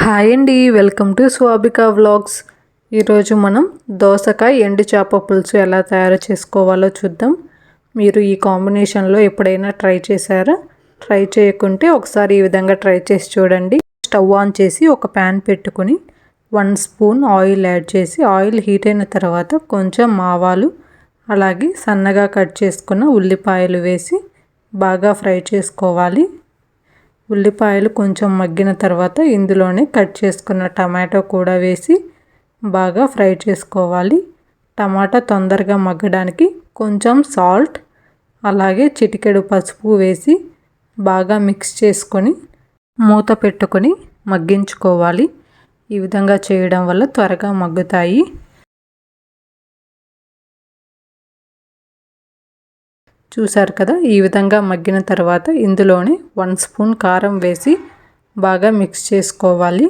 Hi అండి, welcome to స్వాబికా vlogs. ఈరోజు మనం దోసకాయ ఎండు చేప పులుసు ఎలా తయారు చేసుకోవాలో చూద్దాం. మీరు ఈ కాంబినేషన్లో ఎప్పుడైనా ట్రై చేశారా? ట్రై చేయకుంటే ఒకసారి ఈ విధంగా ట్రై చేసి చూడండి. స్టవ్ ఆన్ చేసి ఒక ప్యాన్ పెట్టుకుని 1 స్పూన్ ఆయిల్ యాడ్ చేసి ఆయిల్ హీట్ అయిన తర్వాత కొంచెం ఆవాలు అలాగే సన్నగా కట్ చేసుకున్న ఉల్లిపాయలు వేసి బాగా ఫ్రై చేసుకోవాలి. ఉల్లిపాయలు కొంచెం మగ్గిన తర్వాత ఇందులోనే కట్ చేసుకున్న టమాటో కూడా వేసి బాగా ఫ్రై చేసుకోవాలి. టమాటా తొందరగా మగ్గడానికి కొంచెం సాల్ట్ అలాగే చిటికెడు పసుపు వేసి బాగా మిక్స్ చేసుకొని మూత పెట్టుకొని మగ్గించుకోవాలి. ఈ విధంగా చేయడం వల్ల త్వరగా మగ్గుతాయి. చూసారు కదా, ఈ విధంగా మగ్గిన తర్వాత ఇందులోనే 1 స్పూన్ కారం వేసి బాగా మిక్స్ చేసుకోవాలి.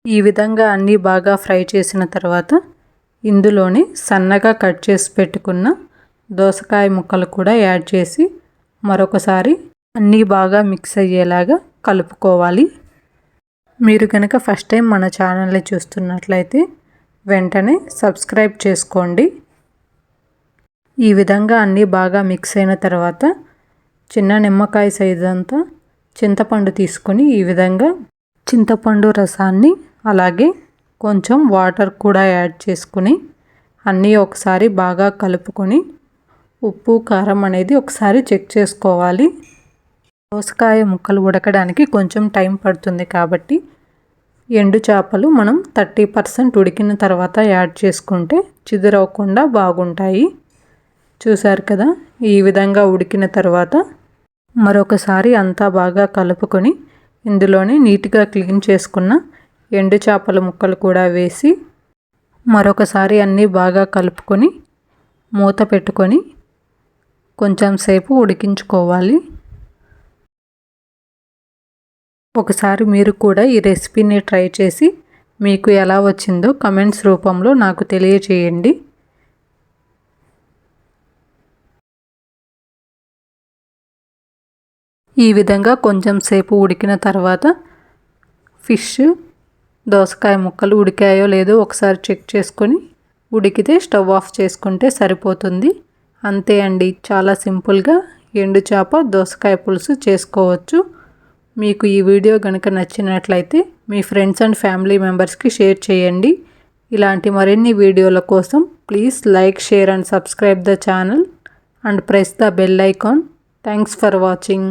ఈ విధంగా అన్నీ బాగా ఫ్రై చేసిన తర్వాత ఇందులోనే సన్నగా కట్ చేసి పెట్టుకున్న దోసకాయ ముక్కలు కూడా యాడ్ చేసి మరొకసారి అన్నీ బాగా మిక్స్ అయ్యేలాగా కలుపుకోవాలి. మీరు కనుక ఫస్ట్ టైం మన ఛానల్ని చూస్తున్నట్లయితే వెంటనే సబ్స్క్రైబ్ చేసుకోండి. ఈ విధంగా అన్నీ బాగా మిక్స్ అయిన తర్వాత చిన్న నిమ్మకాయ సైజు అంతా చింతపండు తీసుకొని ఈ విధంగా చింతపండు రసాన్ని అలాగే కొంచెం వాటర్ కూడా యాడ్ చేసుకుని అన్నీ ఒకసారి బాగా కలుపుకొని ఉప్పు కారం అనేది ఒకసారి చెక్ చేసుకోవాలి. దోసకాయ ముక్కలు ఉడకడానికి కొంచెం టైం పడుతుంది కాబట్టి ఎండు చేపలు మనం 30% ఉడికిన తర్వాత యాడ్ చేసుకుంటే చిదురవకుండా బాగుంటాయి. చూసారు కదా, ఈ విధంగా ఉడికిన తర్వాత మరొకసారి అంతా బాగా కలుపుకొని ఇందులోనే నీట్గా క్లీన్ చేసుకున్న ఎండు చేపల ముక్కలు కూడా వేసి మరొకసారి అన్నీ బాగా కలుపుకొని మూత పెట్టుకొని కొంచెం సేపు ఉడికించుకోవాలి. ఒకసారి మీరు కూడా ఈ రెసిపీని ట్రై చేసి మీకు ఎలా వచ్చిందో కమెంట్స్ రూపంలో నాకు తెలియచేయండి. ఈ విధంగా కొంచెం సేపు ఉడికిన తర్వాత ఫిష్ దోసకాయ ముక్కలు ఉడికాయో లేదో ఒకసారి చెక్ చేసుకొని ఉడికితే స్టవ్ ఆఫ్ చేసుకుంటే సరిపోతుంది. అంతే అండి, చాలా సింపుల్గా ఎండు చేప దోసకాయ పులుసు చేసుకోవచ్చు. మీకు ఈ వీడియో కనుక నచ్చినట్లయితే మీ ఫ్రెండ్స్ అండ్ ఫ్యామిలీ మెంబర్స్కి షేర్ చేయండి. ఇలాంటి మరిన్ని వీడియోల కోసం please like, share and subscribe the channel and press the bell icon. Thanks for watching.